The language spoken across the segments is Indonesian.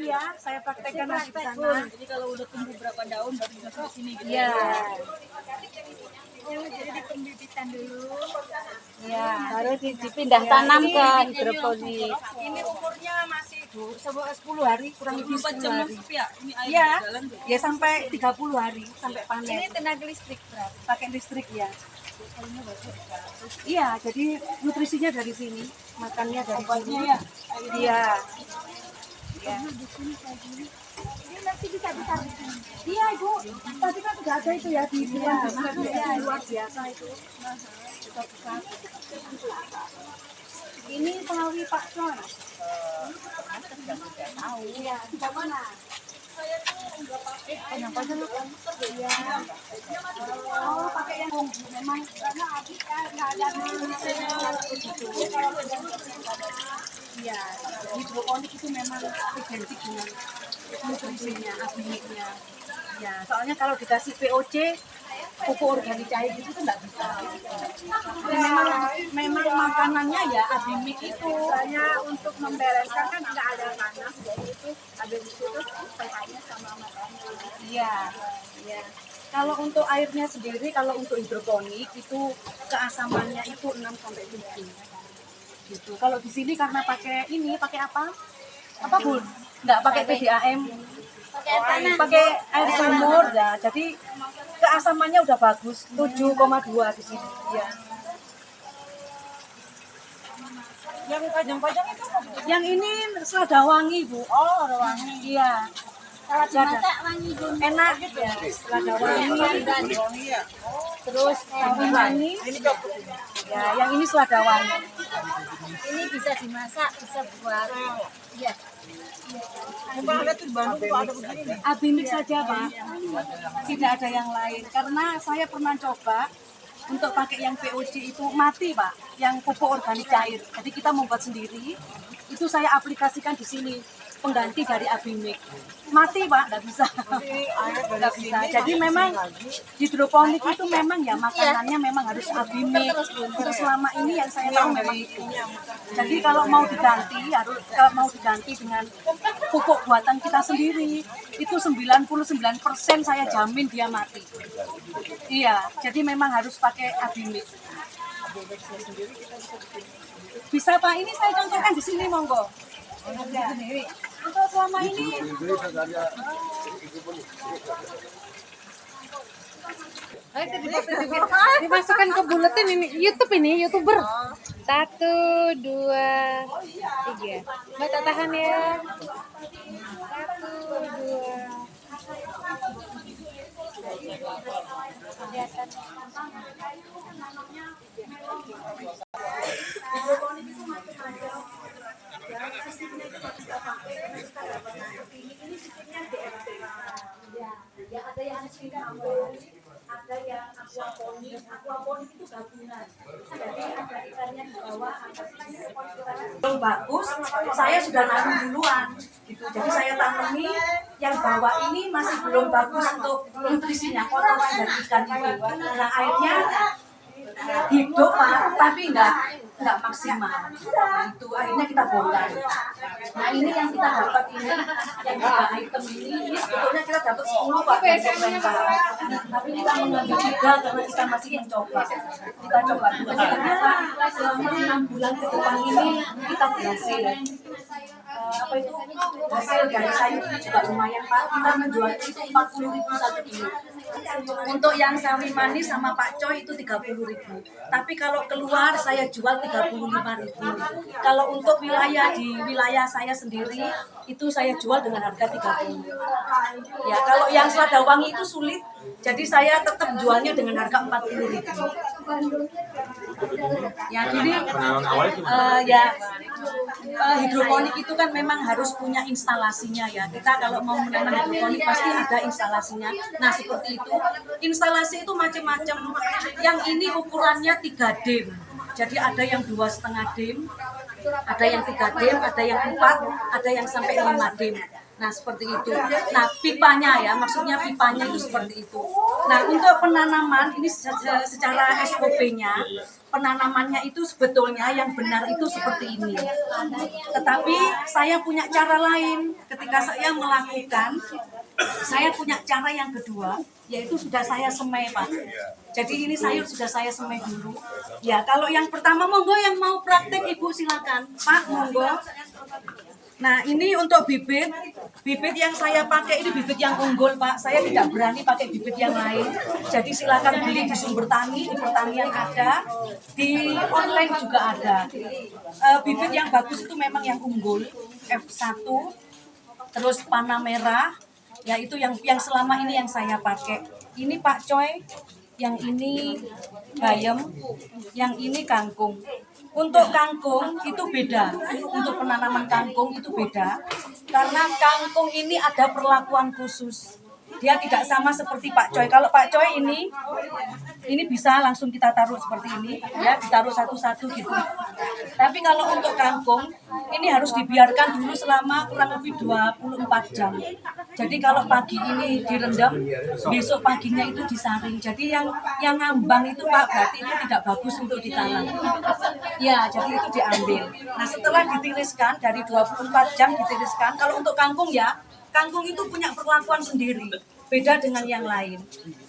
ya, saya praktekkan lagi di sana. Jadi kalau udah tumbuh berapa daun baru masuk ke sini gitu. Iya. Jadi pembibitan dulu. Ya, baru dipindah tanam ke hidroponik. Ini umurnya masih 10 hari, kurang lebih 4 10 jam hari. masuk ya? Ini air Iya, jalan tuh. ya sampai 30 hari sampai panen. Ini tenaga listrik berapa? Pakai listrik ya. Iya, jadi nutrisinya dari sini, makannya dari sini. Ya. Iya. Ya. Ini nanti bisa ditaruh. Iya, Ibu. Tadi kan sudah ada itu ya di luar luar biasa itu. Besar. Ini Pawi Pak Con. Tahu. Iya, di mana? Yang pakai lu kan? Iya. Oh, pakai yang ungu. Memang karena habis kan nggak ada iya, hidroponik itu memang identik dengan nutrisinya, abimiknya. Ya, soalnya kalau dikasih POC, pupuk organik cair itu tuh nggak bisa. Memang makanannya ya abimik itu. Hanya untuk membereskan kan nggak ada panas, jadi itu habis itu pH-nya sama matanya. Iya, iya. Kalau untuk airnya sendiri, kalau untuk hidroponik itu keasamannya itu 6 sampai 7. Gitu. Kalau di sini karena pakai apa? Apa Bun? Nggak pakai PDAM. Pakai air sumur ya. Jadi keasamannya udah bagus, 7,2 di sini. Ya. Yang pajang-pajang itu Yang ini selada wangi, Bu. oh, wangi. Iya. Masak wangi dulu. Enak ya. Selada wangi. Terus sawi wangi. Ya, yang ini selada wangi. Ini bisa dimasak, bisa buat. Iya. Ada tuh Bandung tuh ada begini. Abimik saja, Pak. Tidak ada yang lain. Karena saya pernah coba untuk pakai yang POC itu mati, Pak. Yang pupuk organik cair. Jadi kita membuat sendiri. Itu saya aplikasikan di sini. Pengganti dari abimik. Mati, Pak, nggak bisa. Nggak bisa. Jadi memang hidroponik itu memang ya makanannya memang harus abimik. Untuk selama ini yang saya tahu memang itu. Jadi kalau mau diganti dengan pupuk buatan kita sendiri itu 99% saya jamin dia mati. Iya, jadi memang harus pakai abimik. Bisa Pak, ini saya contohkan di sini monggo. Sendiri. Untuk selama ini dimasukkan ke buletin ini YouTube ini YouTuber 1, 2, 3 Mbak tahan ya 1, 2 ya ada yang ada yang aquaponik itu gabungan. Jadi ada ikannya di bawah, yang bagus, saya sudah nanam duluan. Gitu. Jadi saya tanami yang bawah ini masih belum bagus untuk nutrisinya, kotoran dari ikan itu. Nah airnya hidup Pak, tapi enggak maksimal. Nah, itu akhirnya kita bongkar. Nah ini yang kita dapat ini, yang 3 item ini sebetulnya kita dapat 10 Pak dari pemerintah. Tapi kita mengambil 3 karena kita masih mencoba. Kita coba dulu. Ternyata selama 6 bulan ke depan ini kita berhasil. Hasil dari sayur ini juga lumayan Pak. Kita menjual itu 40.000 satu kilo. Untuk yang sawi manis sama Pak Coy itu 30.000. Tapi kalau keluar saya jual 35.000. Kalau untuk wilayah saya sendiri itu saya jual dengan harga 30. Ya, kalau yang selada wangi itu sulit. Jadi saya tetap jualnya dengan harga 40.000. Ya, jadi hidroponik itu kan memang harus punya instalasinya ya. Kita kalau mau menanam hidroponik pasti ada instalasinya. Nah seperti itu, instalasi itu macam-macam. Yang ini ukurannya 3 dim. Jadi ada yang 2,5 dim, ada yang 3 dim, ada yang 4, ada yang sampai 5 dim. Nah, seperti itu. Nah, pipanya ya, maksudnya pipanya itu seperti itu. Nah, untuk penanaman ini secara SOP-nya, penanamannya itu sebetulnya yang benar itu seperti ini. Tetapi saya punya cara lain. Ketika saya melakukan, saya punya cara yang kedua, yaitu sudah saya semai, Pak. Jadi ini sayur sudah saya semai dulu. Ya, kalau yang pertama monggo yang mau praktek Ibu silakan. Pak, monggo. Nah, ini untuk bibit. Bibit yang saya pakai ini bibit yang unggul, Pak. Saya tidak berani pakai bibit yang lain. Jadi silakan beli di sumber tani, di pertanian ada, di online juga ada. Bibit yang bagus itu memang yang unggul, F1, terus panah merah, ya itu yang selama ini yang saya pakai. Ini Pak Coy, yang ini bayam, yang ini kangkung. Untuk kangkung itu beda, untuk penanaman kangkung itu beda, karena kangkung ini ada perlakuan khusus. Dia tidak sama seperti Pak Coy. Kalau Pak Coy ini bisa langsung kita taruh seperti ini, ya ditaruh satu-satu gitu. Tapi kalau untuk kangkung, ini harus dibiarkan dulu selama kurang lebih 24 jam. Jadi kalau pagi ini direndam, besok paginya itu disaring. Jadi yang ngambang itu Pak, berarti itu tidak bagus untuk ditanam. Ya, jadi itu diambil. Nah, setelah ditiriskan, dari 24 jam ditiriskan, kalau untuk kangkung ya, kangkung itu punya perlakuan sendiri, beda dengan yang lain.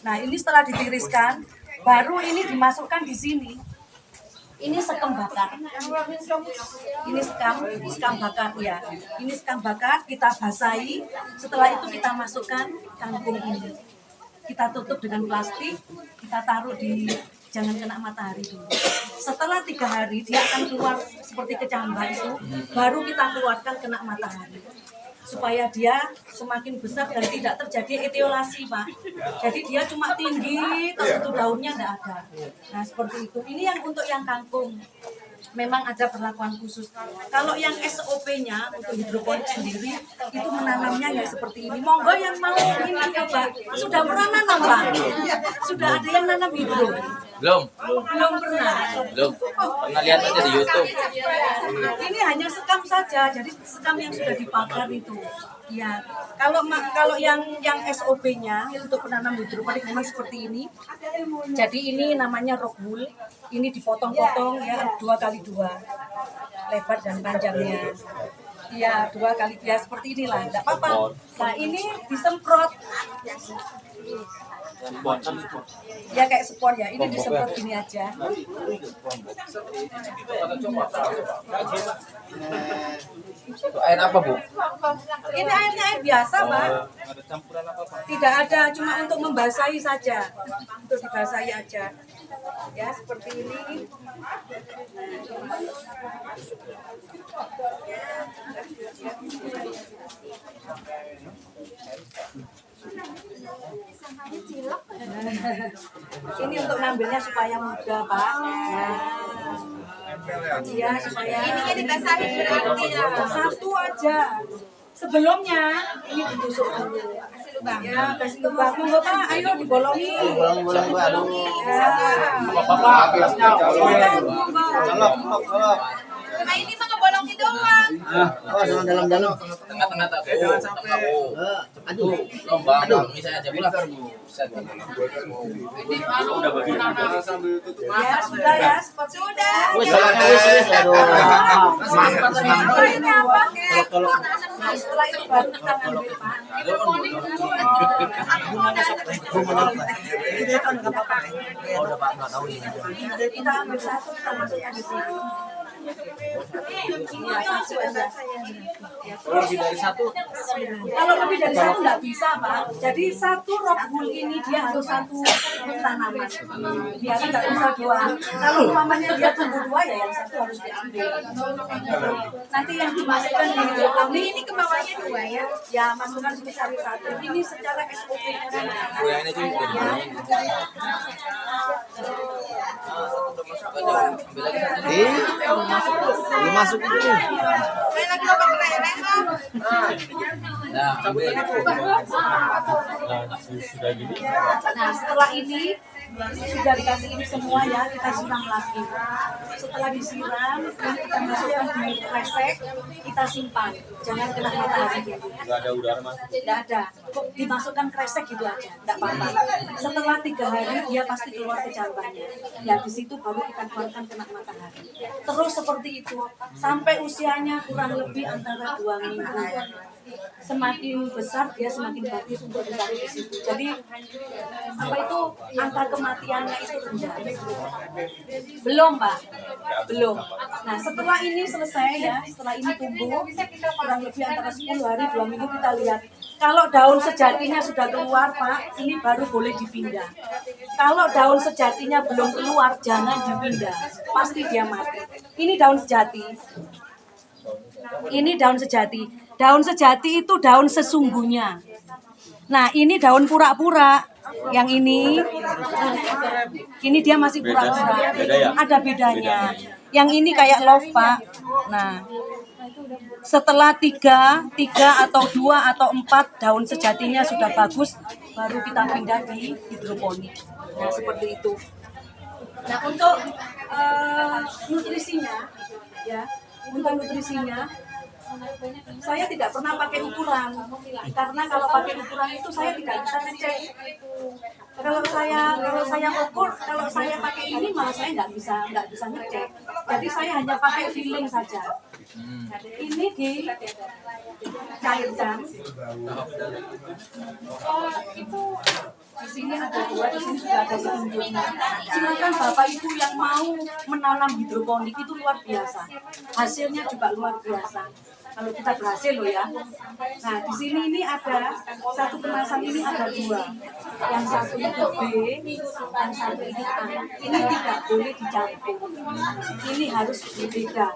Nah, ini setelah ditiriskan, baru ini dimasukkan di sini. Ini sekam bakar. Ini sekam bakar ya. Ini sekam bakar, kita basahi. Setelah itu kita masukkan kangkung ini. Kita tutup dengan plastik, kita taruh di, jangan kena matahari dulu. Setelah 3 hari dia akan keluar seperti kecambah itu, baru kita keluarkan kena matahari. Supaya dia semakin besar dan tidak terjadi etiolasi, Pak. Jadi dia cuma tinggi, terus itu daunnya tidak ada. Nah, seperti itu. Ini yang untuk yang kangkung. Memang ada perlakuan khusus. Kalau yang SOP-nya untuk hidroponik sendiri, itu menanamnya ya seperti ini. Monggo yang mau ini coba. Sudah pernah nanam, Pak? Sudah ada yang nanam hidro? Belum. Belum pernah. Belum. Pernah lihat aja di YouTube. Ini hanya sekam saja, jadi sekam yang sudah dibakar itu. Ya, kalau yang SOP-nya untuk penanam hidroponik memang seperti ini. Jadi ini namanya rock wool. Ini dipotong-potong ya 2x2 lebar dan panjangnya. Ya 2x ya seperti inilah, enggak apa-apa. Nah ini disemprot. Ya kayak spon ya, ini disemprot gini aja. Itu air apa, Bu? Ini airnya air biasa, Pak. Tidak ada, cuma untuk membasahi saja. Untuk dibasahi aja. Ya, seperti ini. Ini untuk ngambilnya supaya mudah, Pak. Iya, supaya Ini dibasahin berarti ya. satu aja. Sebelumnya ini ditusuk dulu. Ya, kasih lubang. Monggo Pak, ayo dibolongi. Bolongi. Ya. Nah ini mah ngebolongin doang. Oh, jangan dalam-dalam. Tengah-tengah tak, Bu. Tengah, Bu. Aduh. Lombang, misalnya aja pula. Bisa. Ya, sudah ya, seperti sudah. Wes, aduh. Apa ini apa? Nah, setelah itu baru kita ngambil, Pak. Kita ambil satu, kita masukkan di sini. Iya, satu aja. Lebih dari satu. Kalau lebih dari satu nggak bisa, Pak. Jadi satu rock wool ini dia harus satu tanaman. Dia nggak bisa dua. Kalau umpamanya dia tumbuh dua ya yang satu harus diambil. Nanti yang dimasukkan di hidroponik ini ke bawahnya dua ya. Ya masukkan sebesar satu. Ini secara SOP. Bu, yang ini juga. Belum masuk itu nih. Kayak lagi lomba kelereng kan. Nah, ambil. Nah setelah ini sudah dikasih ini semua ya, kita siram lagi. Setelah disiram, ini kita masukkan di kresek, kita simpan. Jangan kena matahari dulu. Nggak ada udara masuk. Tidak ada, kok dimasukkan kresek gitu aja, tidak apa-apa. Setelah 3 hari dia pasti keluar ke cabangnya. Ya di situ baru kita keluarkan kena matahari. Terus seperti itu sampai usianya kurang lebih antara 2 minggu. Semakin besar dia semakin bagus untuk ditaruh di situ. Jadi apa itu angka kematiannya itu rendah. Belum Pak, belum. Nah setelah ini selesai ya, setelah ini tumbuh kurang lebih antara 10 hari 2 minggu kita lihat. Kalau daun sejatinya sudah keluar Pak, ini baru boleh dipindah. Kalau daun sejatinya belum keluar, jangan dipindah. Pasti dia mati. Ini daun sejati. Ini daun sejati. Daun sejati itu daun sesungguhnya. Nah, ini daun pura-pura. Yang ini dia masih pura-pura. Ada bedanya. Yang ini kayak love, Pak. Nah, setelah 3 atau 2 atau 4 daun sejatinya sudah bagus, baru kita pindah di hidroponik. Nah, seperti itu. Nah, untuk nutrisinya, ya, untuk nutrisinya, saya tidak pernah pakai ukuran, karena kalau pakai ukuran itu saya tidak bisa ngecek. Kalau saya ukur, kalau saya pakai ini malah saya nggak bisa ngecek. Jadi saya hanya pakai feeling saja. Ini dicairkan. Itu di sini ada 2, di sini sudah ada petunjuknya. Silakan Bapak Ibu yang mau menanam hidroponik itu luar biasa. Hasilnya juga luar biasa. Kalau kita berhasil loh ya. Nah di sini ini ada satu kemasan ini ada 2. Yang satu itu B, yang satu ini A. Ini tidak boleh dicampur. Ini harus berbeda.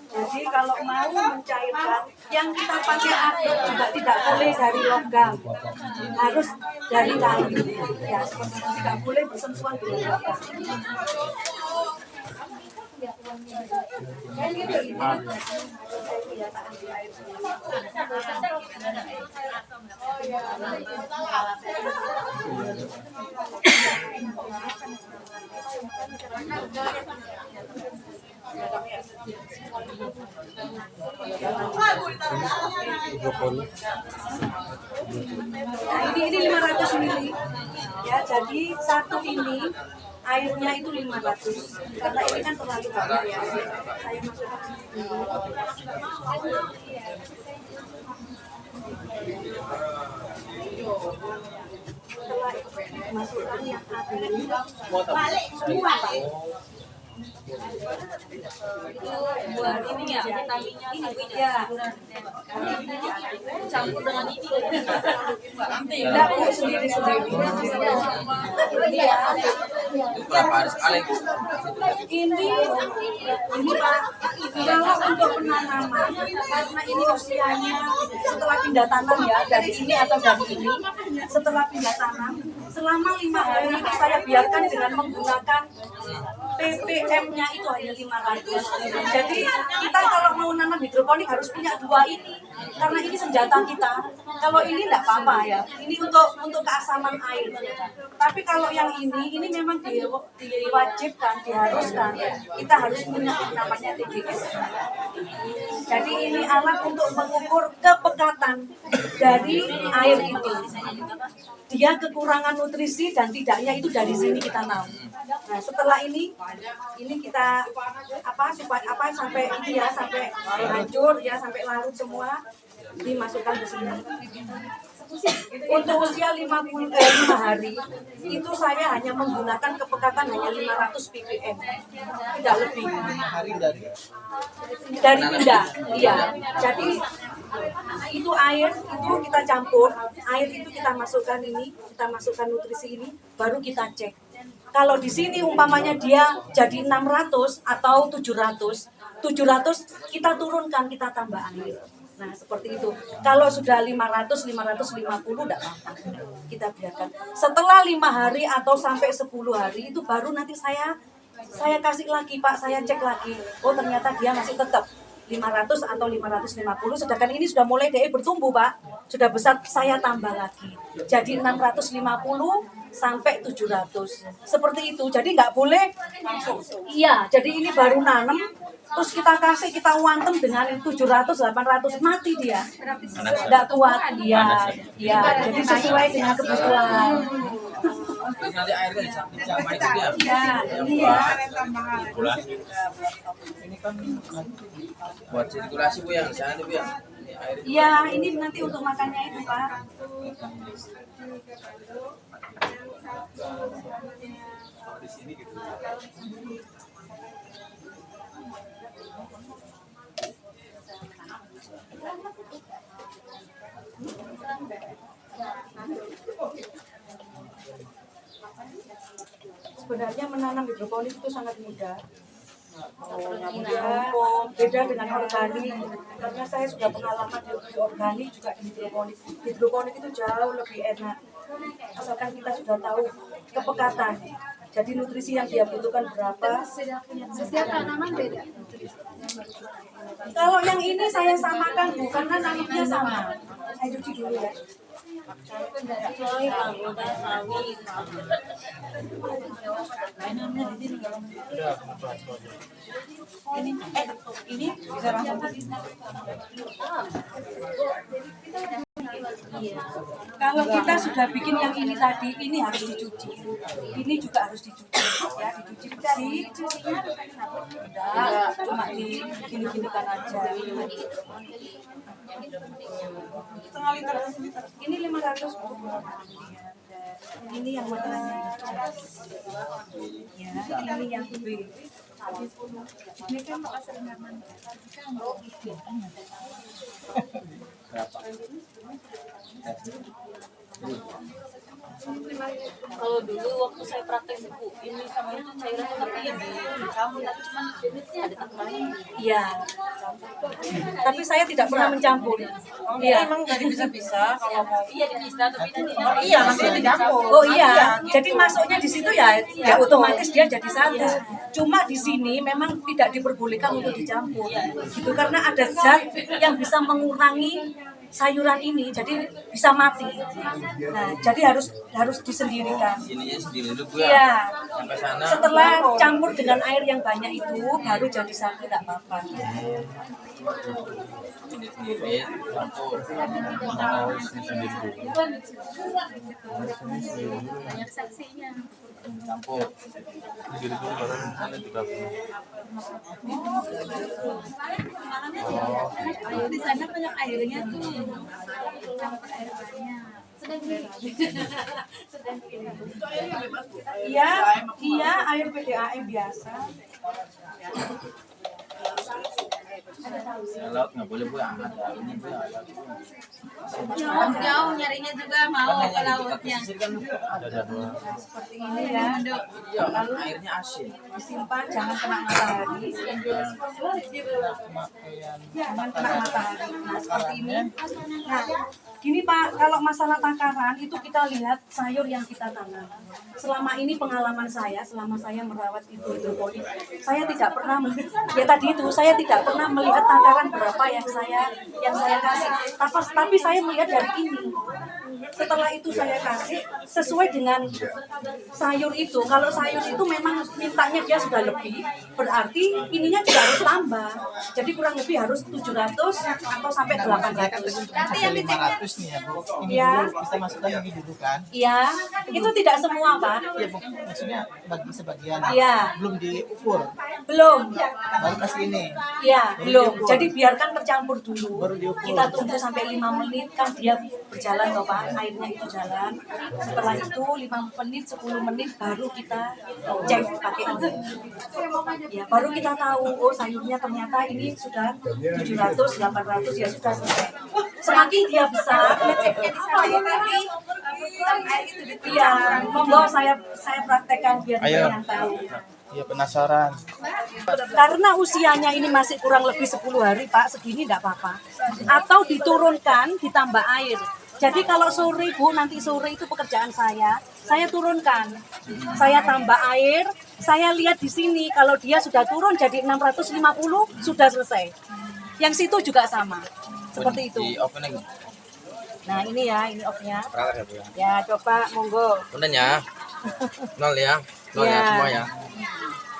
Jadi kalau mau mencairkan, yang kita pakai aduk juga tidak boleh dari logam, harus dari kayu. Ya seperti itu, tidak boleh bersentuhan dengan logam. Kan gitu ini. Nah, ini 500 mili. Ya, jadi satu ini airnya itu 500. Karena ini kan terlalu banyak ya. Saya masukkan dulu. Setelah masukkan yang balik semua Pak. Itu buat ini ya, vitaminnya ini ya. Campur dengan ini. Tidak Bu, sendiri-sendiri. Ini ya. Berapa hari sekali? Ini Pak, kalau untuk penanaman, karena ini usianya setelah pindah tanam ya, dari ini atau dari ini, setelah pindah tanam, selama 5 hari itu saya biarkan dengan menggunakan ppm-nya itu hanya 500. Jadi kita kalau mau nanam hidroponik harus punya 2 ini, karena ini senjata kita. Kalau ini tidak apa-apa ya, ini untuk keasaman air. Tapi kalau yang ini memang diwajibkan, diharuskan. Kita harus punya namanya TDS. Jadi ini alat untuk mengukur kepekatan dari air itu. Dia kekurangan nutrisi dan tidaknya itu dari sini kita tahu. Nah setelah ini kita sampai ini ya, sampai hancur ya, sampai larut semua, dimasukkan ke sini. Untuk usia 5 hari itu saya hanya menggunakan kepekatan hanya 500 ppm, tidak lebih. Dari pindah, iya. Jadi itu air itu kita campur, air itu kita masukkan ini, kita masukkan nutrisi ini, baru kita cek. Kalau di sini umpamanya dia jadi 600 atau 700 kita turunkan, kita tambah air. Nah seperti itu. Kalau sudah 500, 550 tidak apa-apa, kita biarkan. Setelah 5 hari atau sampai 10 hari itu baru nanti saya kasih lagi Pak, saya cek lagi. Oh ternyata dia masih tetap 500 atau 550, sedangkan ini sudah mulai DE bertumbuh Pak, sudah besar, saya tambah lagi jadi 650 sampai 700 seperti itu. Jadi nggak boleh langsung, iya, jadi ini baru nanam terus kita kasih, kita wantem dengan 700-800, mati dia, nggak kuat. Iya, iya, jadi sesuai dengan kebutuhan. Terus nanti airnya sama itu dia. Iya, ini ya. Ini kan buat sirkulasi Bu yang sana Bu ya. Ini air. Iya, ini nanti untuk makannya itu Pak. Sebenarnya menanam hidroponik itu sangat mudah. Ya, beda dengan organik, karena saya sudah pengalaman di organik juga di hidroponik. Hidroponik itu jauh lebih enak, asalkan kita sudah tahu kepekatan. Jadi nutrisi yang dia butuhkan berapa. Setiap tanaman beda. Kalau yang ini saya samakan Bu, karena namanya sama. Saya cuci dulu ya. Ini bisa langsung. Kalau kita sudah bikin yang ini tadi, ini harus dicuci. Ini juga harus dicuci, ya, dicuci bersih. Enggak, cuma di gini-ginikan aja. Setengah liter. Ini 500 Bu. Ini yang warnanya hijau. Ya, ini yang B. Ini kan Pak Seringaman. Kalau dulu waktu saya praktek Bu, ini sama itu cairan tapi yang dicampur, tapi cuma jenisnya ada tambahan. Iya. Tapi saya tidak pernah mencampur. Iya. Emang nggak bisa kalau mau. Iya bisa, tapi nanti Iya, maksudnya dicampur. Oh iya, jadi masuknya di situ ya, ya otomatis dia jadi satu. Cuma di sini memang tidak diperbolehkan untuk dicampur, gitu, karena ada zat yang bisa mengurangi sayuran ini, jadi bisa mati. Nah, jadi harus disendirikan. Sininya sendiri dulu Bu ya. Iya. Sampai sana. Setelah campur dengan air yang banyak itu, baru jadi satu, tidak apa-apa. Sendiri campur. Harus sendiri dulu. banyak saksinya. Campur. Sendiri dulu baru misalnya 30. Di sana banyak airnya tuh. Campur air banyak. Iya, iya, air PDAM biasa. Laut nggak boleh Bu ya. Ada ini Bu ya. Ada Jauh nyarinya juga mau ke lautnya. pesisir kan ada jadwal. Seperti ini ya. Iya, lalu airnya asin. Disimpan, jangan kena matahari. Jangan kena matahari. Nah, seperti ini. Nah, gini Pak, kalau masalah takaran itu kita lihat sayur yang kita tanam. Selama ini pengalaman saya, selama saya merawat hidroponik, saya tidak pernah ya tadi itu saya tidak pernah melihat takaran berapa yang saya kasih. Tapi saya melihat dari ini. Setelah itu saya kasih sesuai dengan sayur itu. Kalau sayur itu memang mintanya dia sudah lebih, berarti ininya juga harus tambah. Jadi kurang lebih harus 700 atau sampai 800. Nanti yang dicek 500 nih ya Bu. Ini Ya. dulu kita masukkan ini dulu kan. Iya, itu tidak semua Pak. Iya Bu, maksudnya bagi sebagian. Iya. Belum diukur. Belum. Baru kasih ini. Iya, belum. Jadi biarkan tercampur dulu. Baru diukur. Kita tunggu sampai 5 menit kan dia berjalan loh Pak, airnya itu jalan. Setelah itu 5 menit, 10 menit baru kita cek pakai ini. Ya, baru kita tahu oh sayurnya ternyata ini sudah 700, 800 ya sudah selesai. Semakin dia besar, ngeceknya di sana ya, tapi perputaran air itu dicampur. iya, monggo saya praktekkan biar Ayo. dia yang tahu. Iya penasaran. Karena usianya ini masih kurang lebih 10 hari Pak, segini enggak apa-apa. Atau diturunkan, ditambah air. Jadi kalau sore Bu, nanti sore itu pekerjaan saya turunkan. Saya tambah air, saya lihat di sini kalau dia sudah turun jadi 650 sudah selesai. Yang situ juga sama. Seperti itu. Di oven lagi. Nah, ini ya, ini off-nya. Praktek ya Bu ya. Ya, coba monggo. Punten ya. 0 ya. 0 ya Iya. semua ya.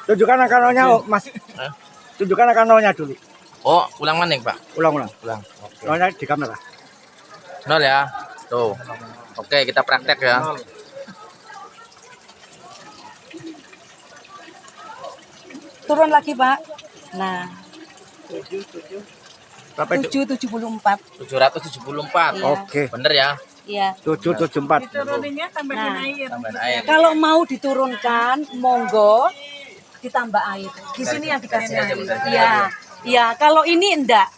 Tunjukkan akanonya, Mas. Hah? Tunjukkan akanonya dulu. Oh, ulang maning, Pak. Ulang-ulang. Ulang. Oke. Nolnya di kamera. 0 ya. Tuh. Oke, kita praktek ya. Turun lagi, Pak. Nah, Berapa itu? 774. 774. Iya. Oke. Bener ya? Iya. 774. Turuninnya tambahin Nah. air. Tambahin air. Kalau mau diturunkan, monggo ditambah air. Di sini yang dikasih Dari sini aja, air. Bu, dari sini Iya. aja. Iya, kalau ini enggak.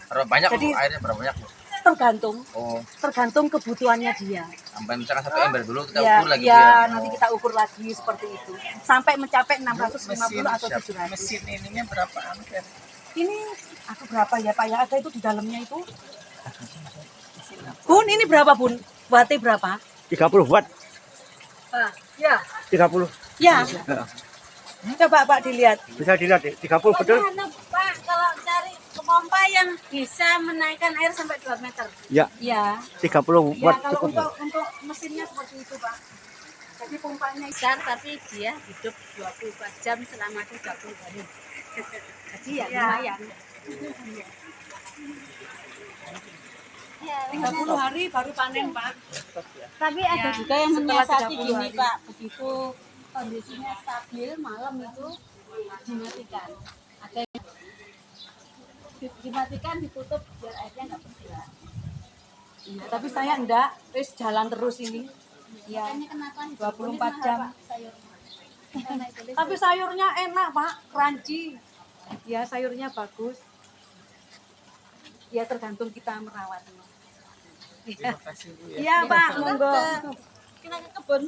Berapa banyak Bu? Jadi- Airnya berapa banyak Bu? Tergantung, Oh, tergantung kebutuhannya dia. sampai misalkan 1 ember dulu kita Ya, ukur lagi Bu ya, ya. nanti kita ukur lagi seperti itu. Sampai mencapai 650 atau 700. Mesin ininya berapa ampere? Ini aku berapa ya Pak ya? Ada itu di dalamnya itu. Bun, ini berapa Bun? Wattnya berapa? 30 watt. Ya. 30. Ya. Coba Pak dilihat. Bisa dilihat 30 betul? Pak, kalau cari pompa yang bisa menaikkan air sampai 2 meter. Ya, Ya. 30 Ya, watt kalau cukup. untuk mesinnya seperti itu Pak. Jadi pompanya Besar tapi dia hidup 24 jam selama 30 hari. Jadi ya lumayan. 30 hari baru panen Pak. Tapi ada juga yang Setelah menyiasati 30 gini hari. Pak, begitu kondisinya stabil malam itu dimatikan. Ada yang dimatikan, ditutup biar airnya nggak bergerak. Iya, tapi saya enggak, terus jalan terus ini. Ya, Makanya kenapa 24 jam. sayur? Karena itu Tapi sayurnya enak Pak, crunchy. Ya, sayurnya bagus. Ya, tergantung kita merawatnya. Iya, iya Pak, monggo. kita ke kebun.